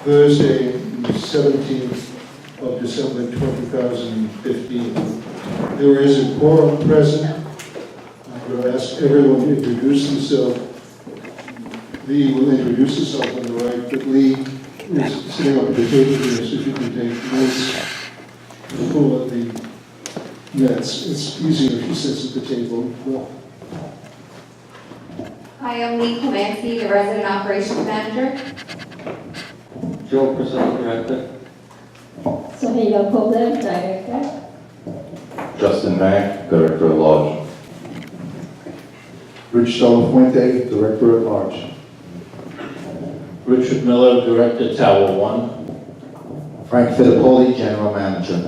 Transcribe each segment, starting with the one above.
Thursday, the 17th of December 2015. There is a quorum present. I'm going to ask everyone to introduce themselves. Lee will introduce himself on the right, but Lee is sitting up at the table here, so if you can take notes full of the minutes. It's easier if she sits at the table. Well, Hi, I'm Lee Clemente, the Resident Operations Manager. Joe Purcell, Director. Soheila Kovalev, Director. Justin Mack, Director at Large. Rich Delafuente, Director at Large. Richard Miller, Director, Tower 1. Frank Fittipaldi, General Manager.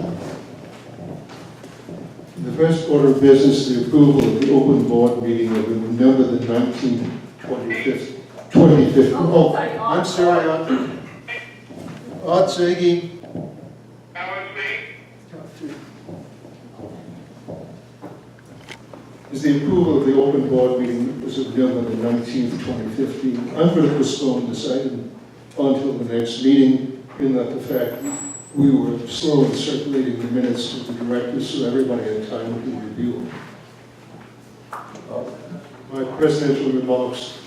the first order of business is the approval of the open board meeting of November the 19th, 2015. Oh, I'm sorry, Art Zaghi. Is the approval of the open board meeting was of November the 19th, 2015. I'm going to postpone this item until the next meeting, in that the fact we were slow in circulating the minutes to the directors so everybody had time to review them. My presidential remarks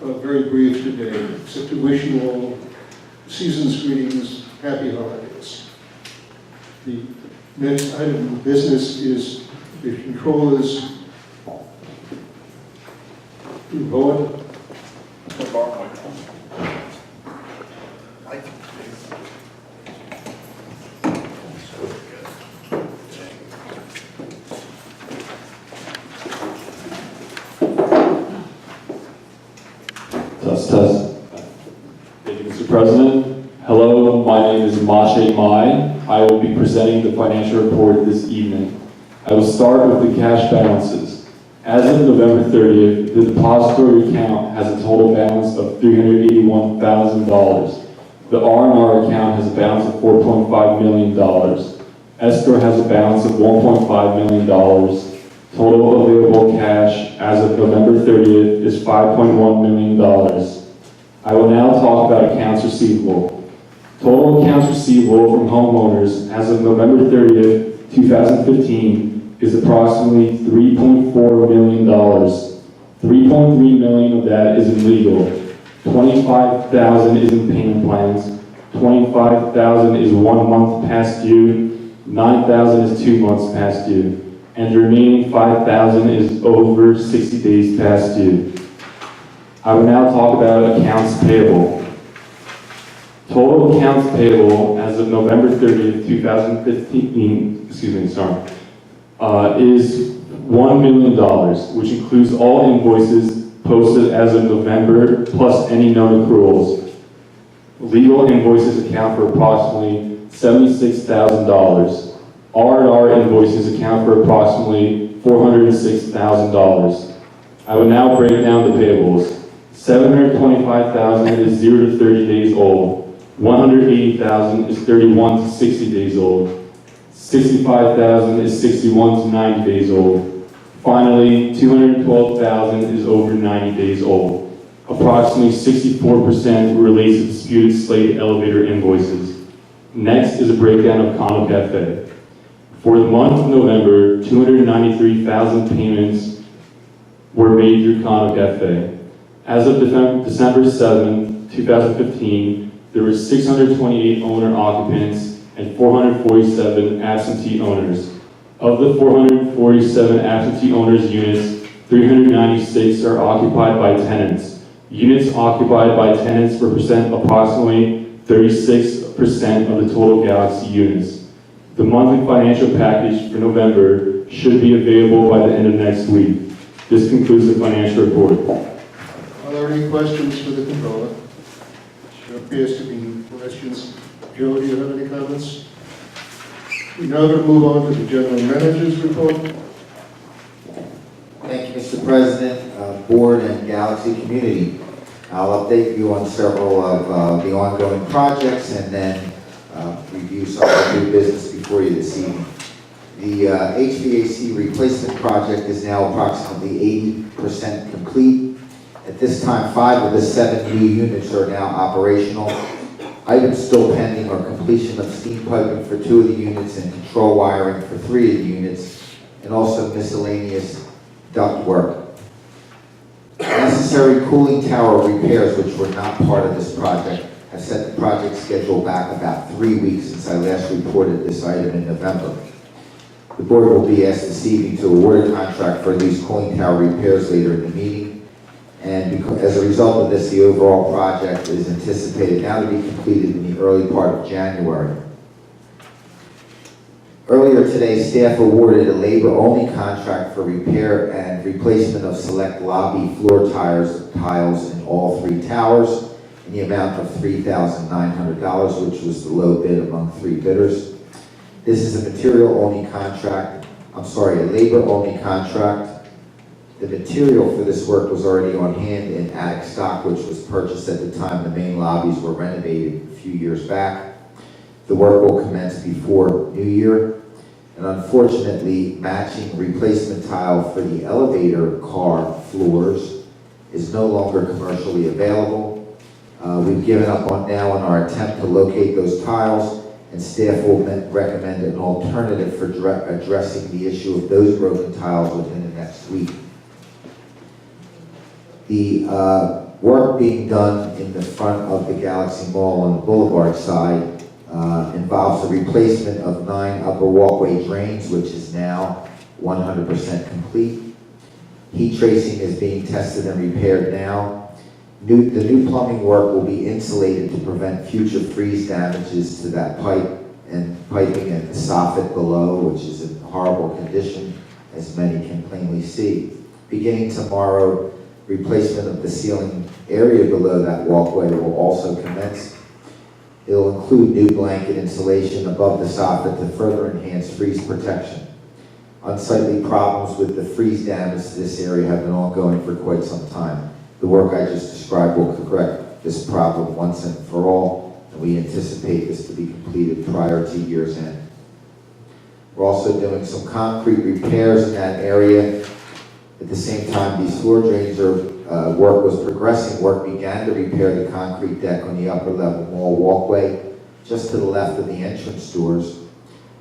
are very brief today, except to wish you all season's greetings, happy holidays. The next item of business is the controller's report. Test. Thank you, Mr. President. Hello, my name is Mashe Mai. I will be presenting the financial report this evening. I will start with the cash balances. As of November 30th, the depository account has a total balance of $381,000. The R&R account has a balance of $4.5 million. Escrow has a balance of $1.5 million. Total available cash as of November 30th is $5.1 million. I will now talk about accounts receivable. Total accounts receivable from homeowners as of November 30th, 2015 is approximately $3.4 million. $3.3 million of that is in legal. $25,000 is in payment plans. $25,000 is 1 month past due. $9,000 is 2 months past due. And the remaining $5,000 is over 60 days past due. I will now talk about accounts payable. Total accounts payable as of November 30th, 2015, is $1 million, which includes all invoices posted as of November, plus any known accruals. Legal invoices account for approximately $76,000. R&R invoices account for approximately $406,000. I will now break down the payables. $725,000 is 0 to 30 days old. $180,000 is 31 to 60 days old. $65,000 is 61 to 90 days old. Finally, $212,000 is over 90 days old. Approximately 64% relates to disputed slate elevator invoices. Next is a breakdown of Condo Cafe. For the month of November, 293,000 payments were made through Condo Cafe. As of December 7, 2015, there were 628 owner occupants and 447 absentee owners. Of the 447 absentee owners units, 396 are occupied by tenants. Units occupied by tenants represent approximately 36% of the total Galaxy units. The monthly financial package for November should be available by the end of next week. This concludes the financial report. Are there any questions for the controller? There appears to be no questions. Joe, do you have any comments? We're now going to move on to the general manager's report. Thank you, Mr. President, Board, and Galaxy community. I'll update you on several of the ongoing projects and then review some of the new business before you this evening. The HVAC replacement project is now approximately 80% complete. At this time, 5 of the 7 new units are now operational. Items still pending are completion of steam piping for 2 of the units and control wiring for 3 of the units, and also miscellaneous duct work. Necessary cooling tower repairs, which were not part of this project, have set the project schedule back about 3 weeks since I last reported this item in November. The board will be asked this evening to award a contract for these cooling tower repairs later in the meeting. And as a result of this, the overall project is anticipated now to be completed in the early part of January. Earlier today, staff awarded a labor-only contract for repair and replacement of select lobby floor tiles in all 3 towers in the amount of $3,900, which was the low bid among 3 bidders. This is a labor-only contract. The material for this work was already on hand in attic stock, which was purchased at the time the main lobbies were renovated a few years back. The work will commence before New Year. And unfortunately, matching replacement tile for the elevator car floors is no longer commercially available. We've given up on our attempt to locate those tiles, and staff will recommend an alternative for addressing the issue of those broken tiles within the next week. The work being done in the front of the Galaxy Mall on the Boulevard side involves the replacement of 9 upper walkway drains, which is now 100% complete. Heat tracing is being tested and repaired now. The new plumbing work will be insulated to prevent future freeze damages to that piping and the soffit below, which is in horrible condition, as many can plainly see. Beginning tomorrow, replacement of the ceiling area below that walkway will also commence. It'll include new blanket insulation above the soffit to further enhance freeze protection. Unsightly problems with the freeze damage to this area have been ongoing for quite some time. The work I just described will correct this problem once and for all, and we anticipate this to be completed prior to year's end. We're also doing some concrete repairs in that area. At the same time these floor drains work was progressing, work began to repair the concrete deck on the upper level mall walkway just to the left of the entrance doors.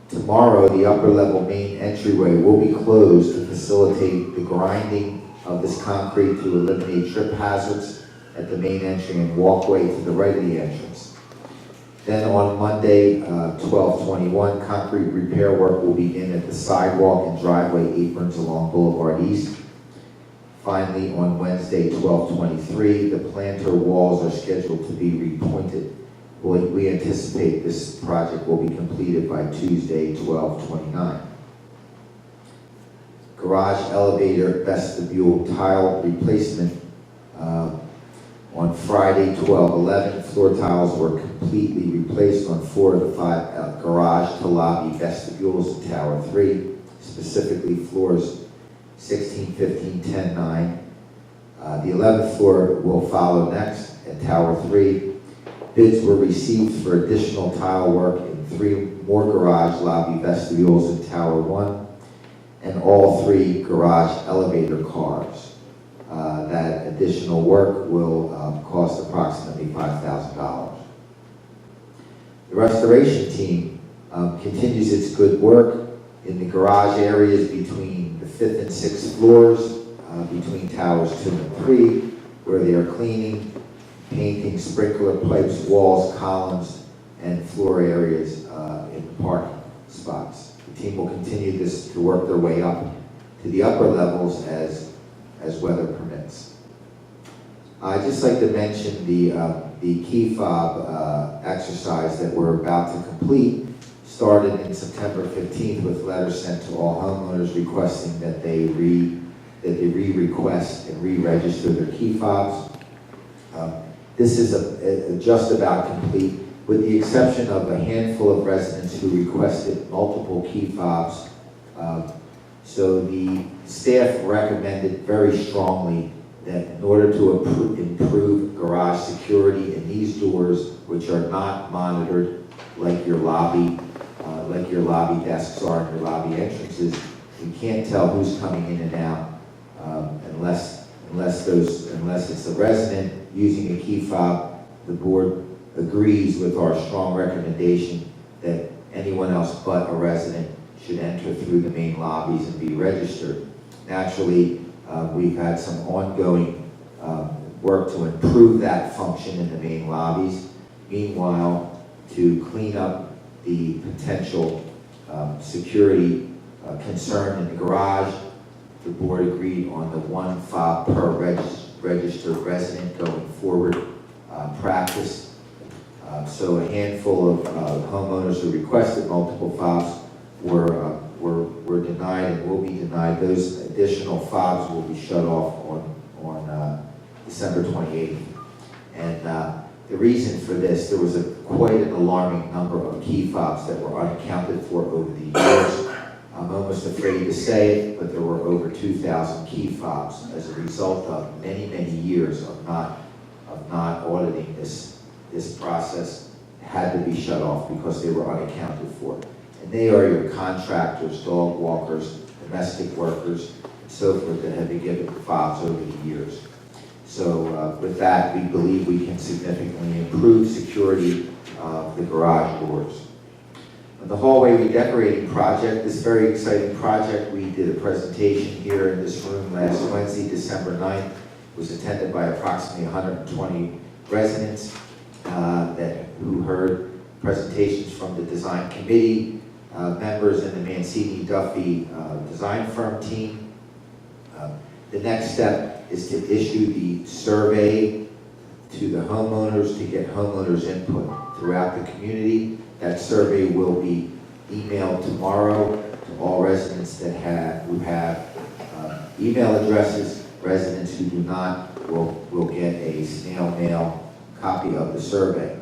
Tomorrow, the upper level main entryway will be closed to facilitate the grinding of this concrete to eliminate trip hazards at the main entry and walkway to the right of the entrance. Then on Monday, 12/21, concrete repair work will begin at the sidewalk and driveway aprons along Boulevard East. Finally, on Wednesday, 12/23, the planter walls are scheduled to be repointed. We anticipate this project will be completed by Tuesday, 12/29. Garage elevator vestibule tile replacement on Friday, 12/11. Floor tiles were completely replaced on 4 of the 5 garage to lobby vestibules in Tower 3, specifically floors 16, 15, 10, 9. The 11th floor will follow next at Tower 3. Bids were received for additional tile work in 3 more garage lobby vestibules in Tower 1 and all 3 garage elevator cars. That additional work will cost approximately $5,000. The restoration team continues its good work in the garage areas between the 5th and 6th floors, between towers 2 and 3, where they are cleaning, painting, sprinkler pipes, walls, columns, and floor areas in the parking spots. The team will continue to work their way up to the upper levels as weather permits. I'd just like to mention the key fob exercise that we're about to complete started in September 15th with letters sent to all homeowners requesting that they re-request and re-register their key fobs. This is just about complete, with the exception of a handful of residents who requested multiple key fobs. So the staff recommended very strongly that in order to improve garage security in these doors, which are not monitored like your lobby desks are and your lobby entrances, you can't tell who's coming in and out unless it's a resident using a key fob. The board agrees with our strong recommendation that anyone else but a resident should enter through the main lobbies and be registered. Naturally, we've had some ongoing work to improve that function in the main lobbies. Meanwhile, to clean up the potential security concern in the garage, the board agreed on the 1 fob per registered resident going forward practice. So a handful of homeowners who requested multiple fobs were denied and will be denied. Those additional fobs will be shut off on December 28th. And the reason for this, there was quite an alarming number of key fobs that were unaccounted for over the years. I'm almost afraid to say it, but there were over 2,000 key fobs as a result of many, many years of not auditing this process. Had to be shut off because they were unaccounted for. And they are your contractors, dog walkers, domestic workers, and so forth that have been given fobs over the years. So with that, we believe we can significantly improve security of the garage doors. On the hallway redecorating project, this very exciting project, we did a presentation here in this room last Wednesday, December 9th. It was attended by approximately 120 residents who heard presentations from the design committee, members in the Mancini Duffy design firm team. The next step is to issue the survey to the homeowners to get homeowners' input throughout the community. That survey will be emailed tomorrow to all residents who have email addresses. Residents who do not will get a snail mail copy of the survey.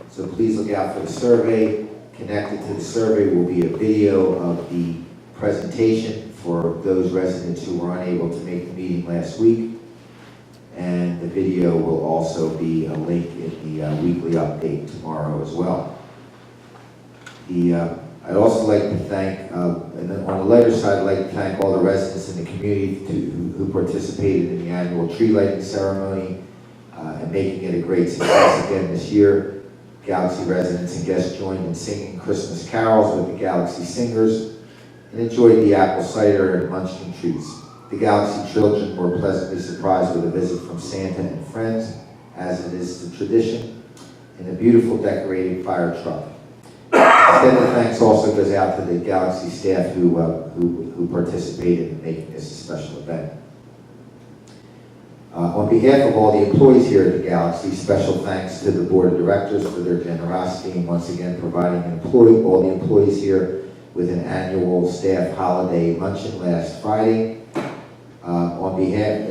So please look out for the survey. Connected to the survey will be a video of the presentation for those residents who were unable to make the meeting last week. And the video will also be a link in the weekly update tomorrow as well. I'd also like to thank, and then on the lighter side, I'd like to thank all the residents in the community who participated in the annual tree lighting ceremony and making it a great success again this year. Galaxy residents and guests joined in singing Christmas carols with the Galaxy Singers and enjoyed the apple cider and munchkin treats. The Galaxy children were pleasantly surprised with a visit from Santa and friends, as it is the tradition, in a beautiful decorated fire truck. Extended thanks also goes out to the Galaxy staff who participated in making this a special event. On behalf of all the employees here at the Galaxy, special thanks to the board of directors for their generosity and once again providing all the employees here with an annual staff holiday luncheon last Friday. On behalf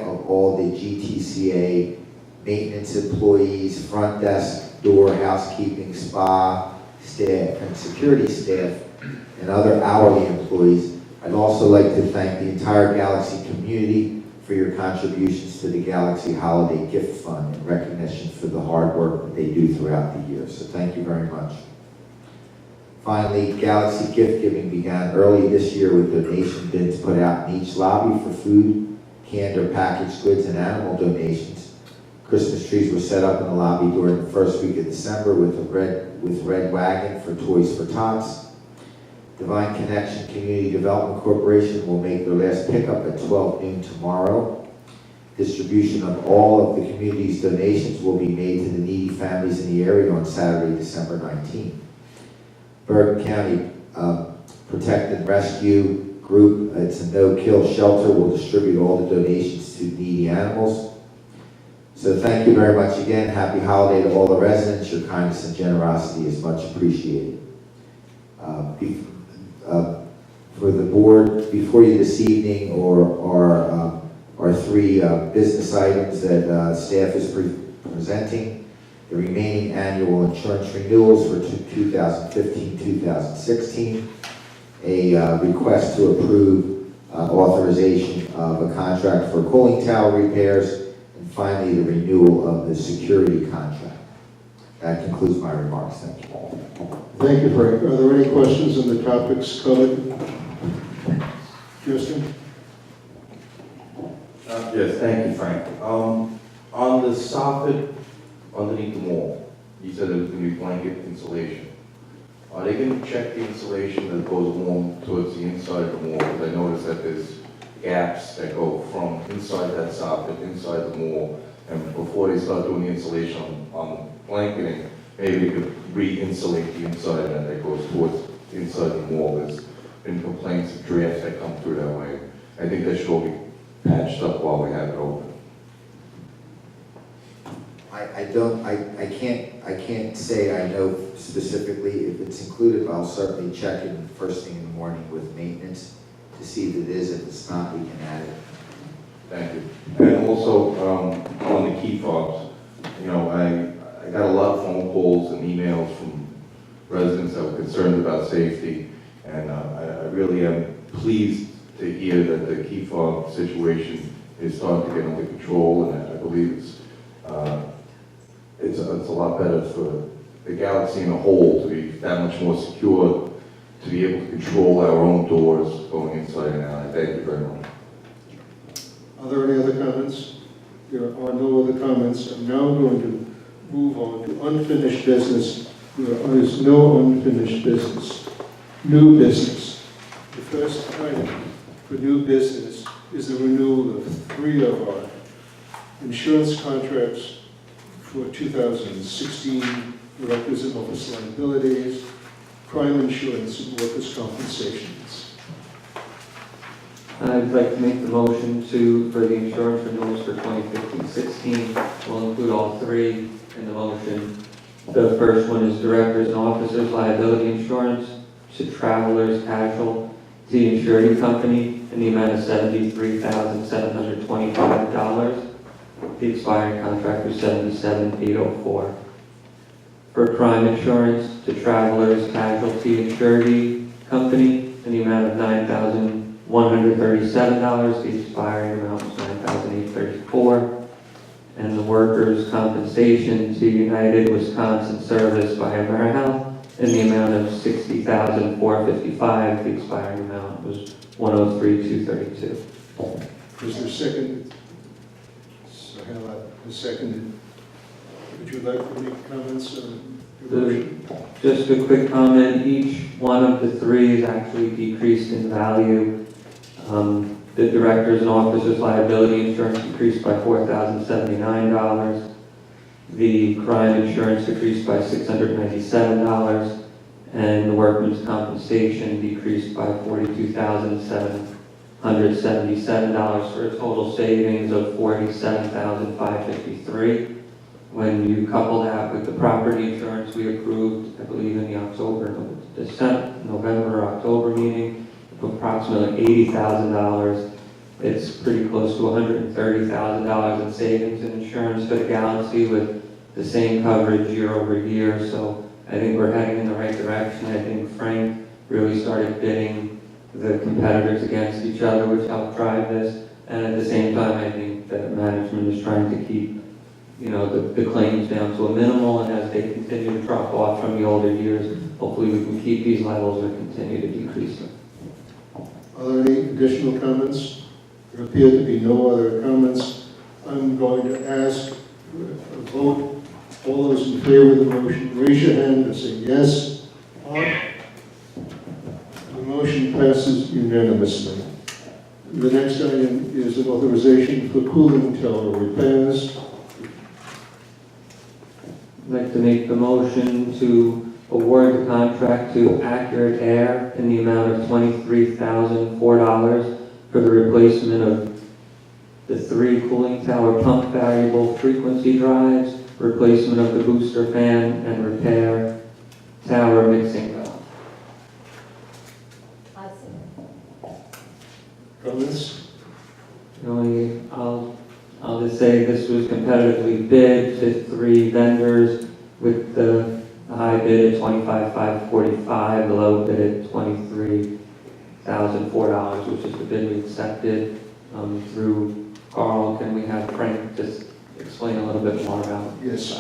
of all the GTCA maintenance employees, front desk, door, housekeeping, spa staff, and security staff, and other hourly employees, I'd also like to thank the entire Galaxy community for your contributions to the Galaxy Holiday Gift Fund in recognition for the hard work that they do throughout the year. So thank you very much. Finally, Galaxy gift giving began early this year with donation bins put out in each lobby for food, canned or packaged goods, and animal donations. Christmas trees were set up in the lobby during the first week of December with Red Wagon for Toys for Tots. Divine Connection Community Development Corporation will make their last pickup at 12 noon tomorrow. Distribution of all of the community's donations will be made to the needy families in the area on Saturday, December 19th. Bergen County Protect and Rescue Group, it's a no-kill shelter, will distribute all the donations to needy animals. So thank you very much again. Happy holiday to all the residents. Your kindness and generosity is much appreciated. For the board, before you this evening are three business items that staff is presenting. The remaining annual insurance renewals for 2015-2016, a request to approve authorization of a contract for cooling tower repairs, and finally the renewal of the security contract. That concludes my remarks. Thank you. Thank you, Frank. Are there any questions on the topics covered? Justin? Yes, thank you, Frank. On the soffit underneath the wall. He said it was going to be blanket insulation. Are they going to check the insulation that goes along towards the inside of the wall? Because I noticed that there's gaps that go from inside that soffit, inside the wall. And before they start doing the insulation on blanketing, maybe they could re-insulate the inside that goes towards the inside of the wall. There's been complaints of drafts that come through that way. I think that should all be patched up while we have it open. I can't say I know specifically if it's included, but I'll certainly check it first thing in the morning with maintenance to see if it is. If it's not, we can add it. Thank you. And also, on the key fobs, you know, I got a lot of phone calls and emails from residents that were concerned about safety, and I really am pleased to hear that the key fob situation is starting to get under control, and I believe it's a lot better for the Galaxy in a whole to be that much more secure, to be able to control our own doors going inside and out. I thank you very much. Are there any other comments? There are no other comments. I'm now going to move on to unfinished business. There is no unfinished business. New business. The first item for new business is the renewal of 3 of our insurance contracts for 2016, directors and office liabilities, crime insurance, and workers' compensations. I'd like to make the motion for the insurance renewals for 2015-16. We'll include all 3 in the motion. The first one is directors and officers liability insurance to Travelers Casualty Insurance Company in the amount of $73,725. The expiring contract was $77,804. For crime insurance to Travelers Casualty Insurance Company in the amount of $9,137. The expiring amount was $9,834. And the workers' compensation to United Wisconsin Service by AmeriHealth in the amount of $60,455. The expiring amount was $103,232. Is there a second? Sahela has seconded. Would you like to make comments on your motion? Just a quick comment, each one of the 3 is actually decreased in value. The directors and officers liability insurance decreased by $4,079. The crime insurance decreased by $697. And the workman's compensation decreased by $42,777 for a total savings of $47,553. When you couple that with the property insurance we approved, I believe in the November, October meeting, of approximately $80,000, it's pretty close to $130,000 in savings in insurance for the Galaxy with the same coverage year over year. So I think we're heading in the right direction. I think Frank really started bidding the competitors against each other, which helped drive this. And at the same time, I think that management is trying to keep, the claims down to a minimal, and as they continue to drop off from the older years, hopefully we can keep these levels or continue to decrease them. Are there any additional comments? There appear to be no other comments. I'm going to ask for a vote. All those in favor of the motion, raise your hand and say yes. The motion passes unanimously. The next item is an authorization for cooling tower repairs. I'd like to make the motion to award the contract to Accurate Air in the amount of $23,004 for the replacement of the 3 cooling tower pump variable frequency drives, replacement of the booster fan, and repair tower mixing valve. Comments? I'll just say this was competitively bid to 3 vendors with the high bid at $25,545, the low bid at $23,004, which is the bid we accepted through Carl. Can we have Frank just explain a little bit more about it? Yes.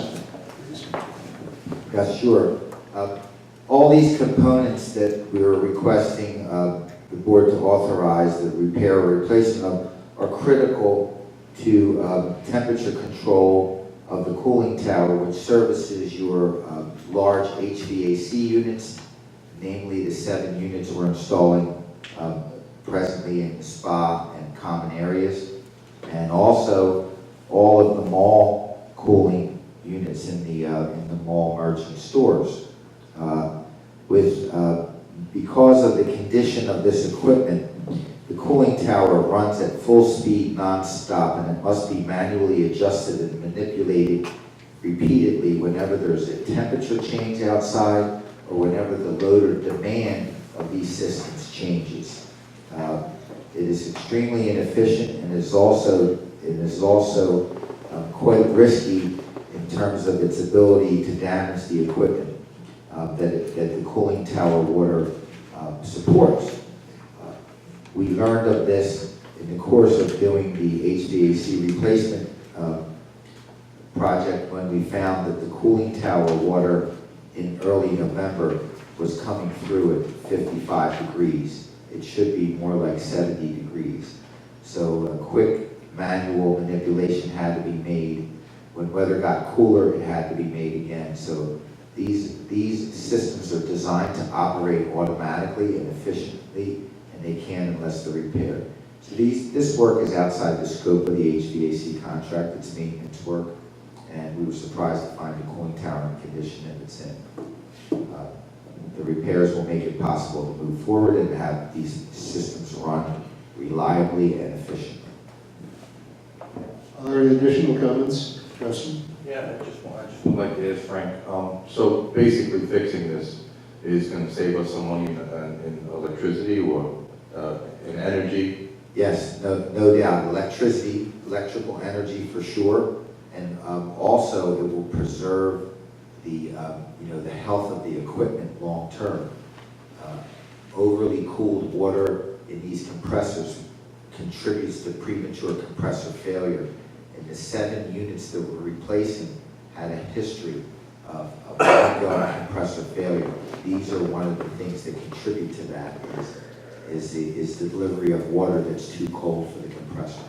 Yeah, sure. All these components that we are requesting the board to authorize the repair or replacement of are critical to temperature control of the cooling tower, which services your large HVAC units, namely the 7 units we're installing presently in the spa and common areas, and also all of the mall cooling units in the mall merchant stores. Because of the condition of this equipment, the cooling tower runs at full speed non-stop, and it must be manually adjusted and manipulated repeatedly whenever there's a temperature change outside or whenever the load or demand of these systems changes. It is extremely inefficient and is also quite risky in terms of its ability to damage the equipment that the cooling tower water supports. We learned of this in the course of doing the HVAC replacement project when we found that the cooling tower water in early November was coming through at 55 degrees. It should be more like 70 degrees. So a quick manual manipulation had to be made. When weather got cooler, it had to be made again. So these systems are designed to operate automatically and efficiently, and they can't unless they're repaired. So this work is outside the scope of the HVAC contract. It's maintenance work, and we were surprised to find the cooling tower in the condition that it's in. The repairs will make it possible to move forward and have these systems run reliably and efficiently. Are there any additional comments, Justin? Yeah, I just would like to ask Frank, so basically fixing this is going to save us some money in electricity or in energy? Yes, no doubt. Electrical energy for sure, and also it will preserve the the health of the equipment long term. Overly cooled water in these compressors contributes to premature compressor failure, and the 7 units that we're replacing had a history of ongoing compressor failure. These are one of the things that contribute to that is the delivery of water that's too cold for the compressors.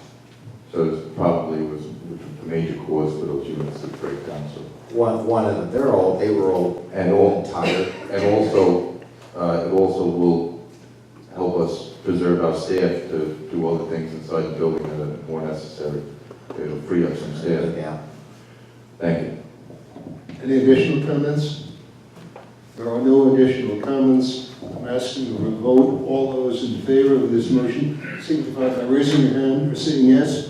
So this probably was the major cause for those units to break down. So. One of them, they were all tired. And also, it also will help us preserve our staff to do other things inside the building that are more necessary. It'll free up some staff. Yeah. Thank you. Any additional comments? There are no additional comments. I'm asking you to vote. All those in favor of this motion signify by raising your hand or saying yes.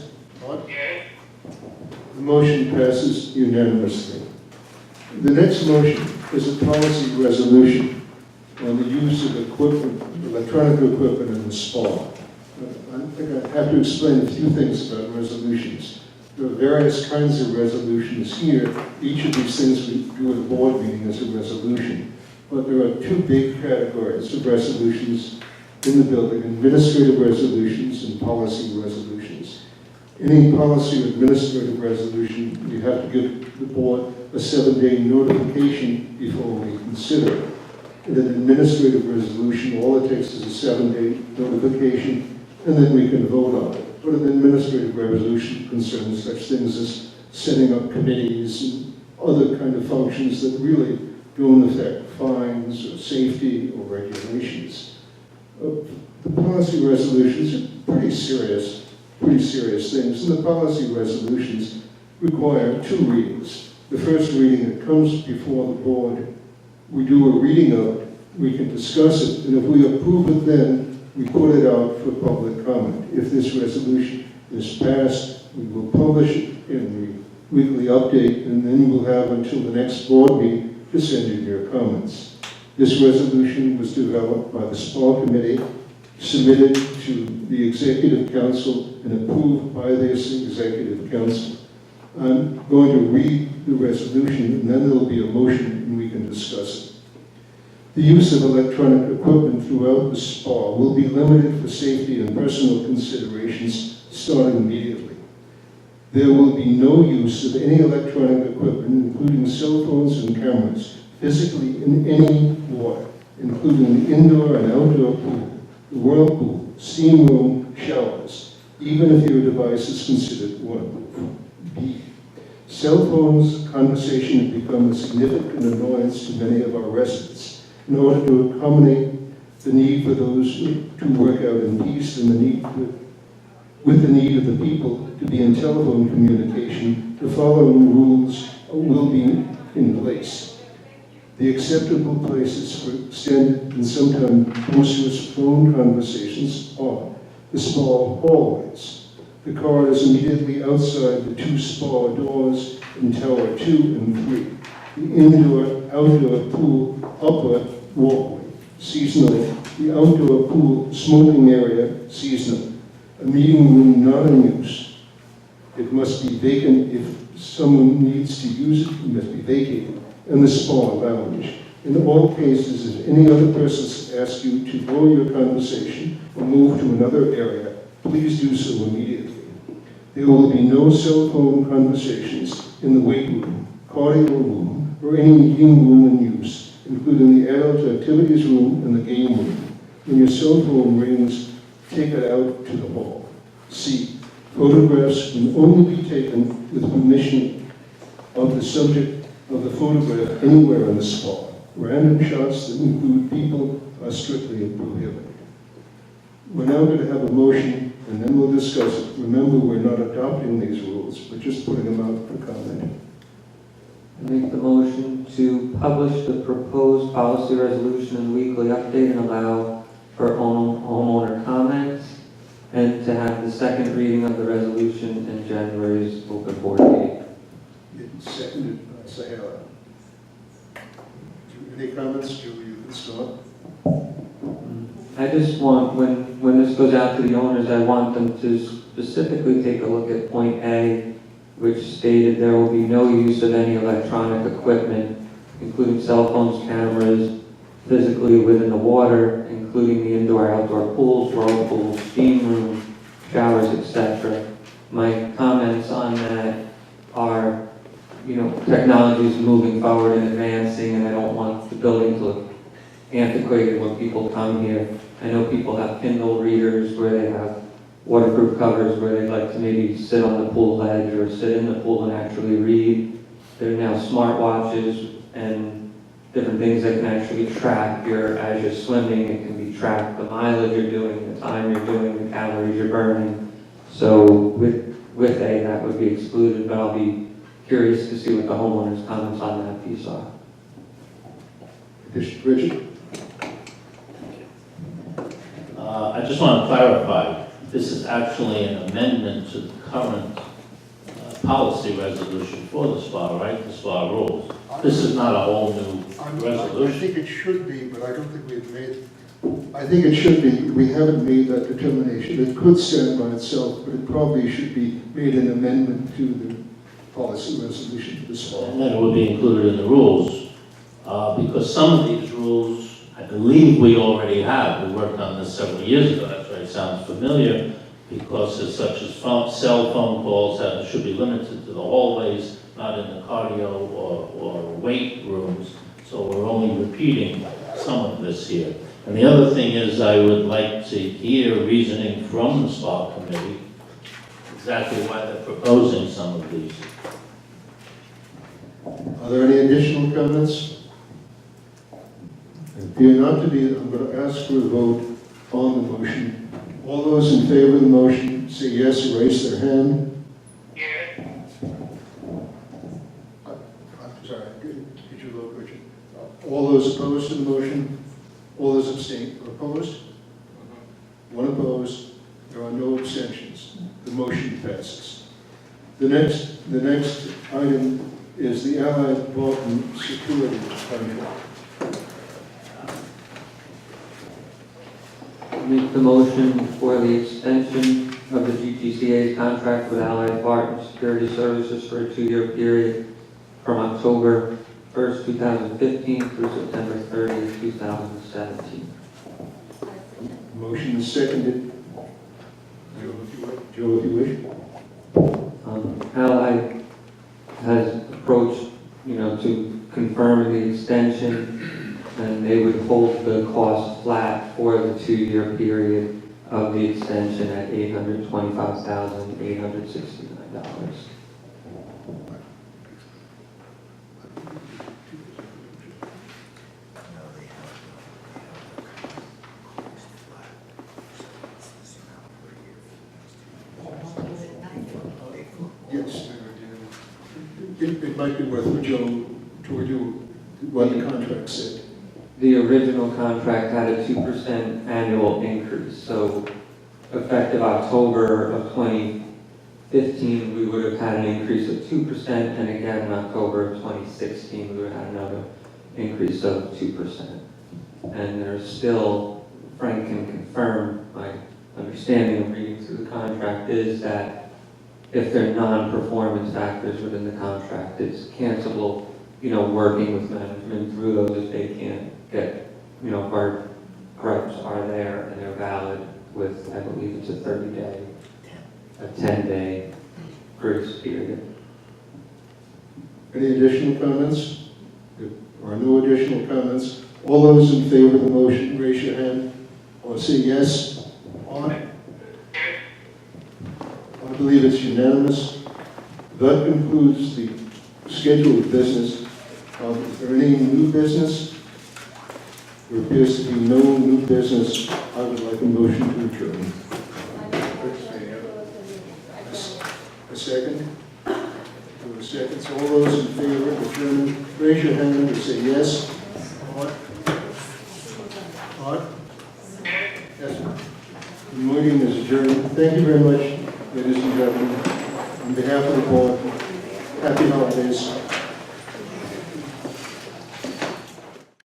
The motion passes unanimously. The next motion is a policy resolution on the use of equipment, electronic equipment in the spa. I think I have to explain a few things about resolutions. There are various kinds of resolutions here. Each of these things we do at a board meeting as a resolution. But there are 2 big categories of resolutions in the building: administrative resolutions and policy resolutions. Any policy or administrative resolution, you have to give the board a 7-day notification before we consider it. In an administrative resolution, all it takes is a 7-day notification, and then we can vote on it. But an administrative resolution concerns such things as setting up committees and other kind of functions that really don't affect fines or safety or regulations. The policy resolutions are pretty serious things, and the policy resolutions require 2 readings. The first reading, it comes before the board. We do a reading of it, we can discuss it, and if we approve it then, we put it out for public comment. If this resolution is passed, we will publish it in the weekly update, and then we'll have until the next board meeting to send in your comments. This resolution was developed by the SPA committee, submitted to the Executive Council, and approved by this Executive Council. I'm going to read the resolution, and then there'll be a motion, and we can discuss it. The use of electronic equipment throughout the spa will be limited for safety and personal considerations starting immediately. There will be no use of any electronic equipment, including cell phones and cameras, physically in any water, including the indoor and outdoor pool, the whirlpool, steam room, showers, even if your device is considered waterproof. B. Cell phones conversation have become a significant annoyance to many of our residents. In order to accommodate the need for those to work out in peace and the need with the need of the people to be in telephone communication, the following rules will be in place. The acceptable places for extended and sometimes boisterous phone conversations are the spa hallways. The car is immediately outside the two spa doors in Tower 2 and 3. The indoor-outdoor pool upper walkway, seasonal. The outdoor pool smoking area, seasonal. A meeting room not in use. It must be vacant if someone needs to use it, it must be vacated. And the spa lounge. In all cases, if any other persons ask you to lower your conversation or move to another area, please do so immediately. There will be no cell phone conversations in the weight room, cardio room, or any meeting room in use, including the adult activities room and the game room. When your cell phone rings, take it out to the hall. C. Photographs can only be taken with permission of the subject of the photograph anywhere in the spa. Random shots that include people are strictly prohibited. We're now going to have a motion, and then we'll discuss it. Remember, we're not adopting these rules, we're just putting them out for comment. I make the motion to publish the proposed policy resolution and weekly update and allow for homeowner comments, and to have the second reading of the resolution in January's open board meeting. It's seconded by Sahara. Any comments? Julie, you can start. I just want, when this goes out to the owners, I want them to specifically take a look at point A, which stated there will be no use of any electronic equipment, including cell phones, cameras, physically within the water, including the indoor-outdoor pools, whirlpools, steam room, showers, etc. My comments on that are, technology is moving forward and advancing, and I don't want the building to look antiquated when people come here. I know people have Kindle readers where they have waterproof covers where they'd like to maybe sit on the pool ledge or sit in the pool and actually read. There are now smartwatches and different things that can actually track as you're swimming. It can be tracked the mileage you're doing, the time you're doing, the calories you're burning. So with A, that would be excluded, but I'll be curious to see what the homeowners' comments on that piece are. Richard? I just want to clarify, this is actually an amendment to the current policy resolution for the spa, right? The spa rules. This is not a whole new I resolution. think it should be, but I don't think we've made, I think it should be, we haven't made that determination. It could stand by itself, but it probably should be made an amendment to the policy resolution for the spa. And then it would be included in the rules, because some of these rules, I believe we already have. We worked on this several years ago. That's why it sounds familiar, because it's such as cell phone calls that should be limited to the hallways, not in the cardio or weight rooms. So we're only repeating some of this here. And the other thing is, I would like to hear reasoning from the spa committee, exactly why they're proposing some of these. Are there any additional comments? If you're not to be, I'm going to ask for a vote on the motion. All those in favor of the motion say yes or raise their hand. Yes. I'm sorry, could you vote, Richard? All those opposed to the motion? All those abstain or opposed? One opposed. There are no abstentions. The motion passes. The next item is the Allied Barton Security Contract. Make the motion for the extension of the GTCA's contract with Allied Barton Security Services for a 2-year period from October 1st, 2015 through September 30th, 2017. Motion is seconded. Joe, if you wish. Allied has approached, to confirm the extension, and they would hold the cost flat for the 2-year period of the extension at $825,869. it might be worth for Joe to review what the contract said. The original contract had a 2% annual increase, so effective October of 2015, we would have had an increase of 2%, and again in October of 2016, we would have had another increase of 2%. And there's still, Frank can confirm, my understanding of reading through the contract is that if there are non-performance factors within the contract, it's cancelable, working with management through those if they can't get, if our gripes are there and they're valid with, I believe it's a 30-day, a 10-day grace period. Any additional comments? If there are no additional comments, all those in favor of the motion, raise your hand or say yes. Aye. I believe it's unanimous. That concludes the scheduled business. Is there any new business? There appears to be no new business. I would like a motion to adjourn. A second? A second. So all those in favor of adjournment, raise your hand and say yes. Aye. Aye. Yes. The meeting is adjourned. Thank you very much, ladies and gentlemen. On behalf of the board, happy holidays.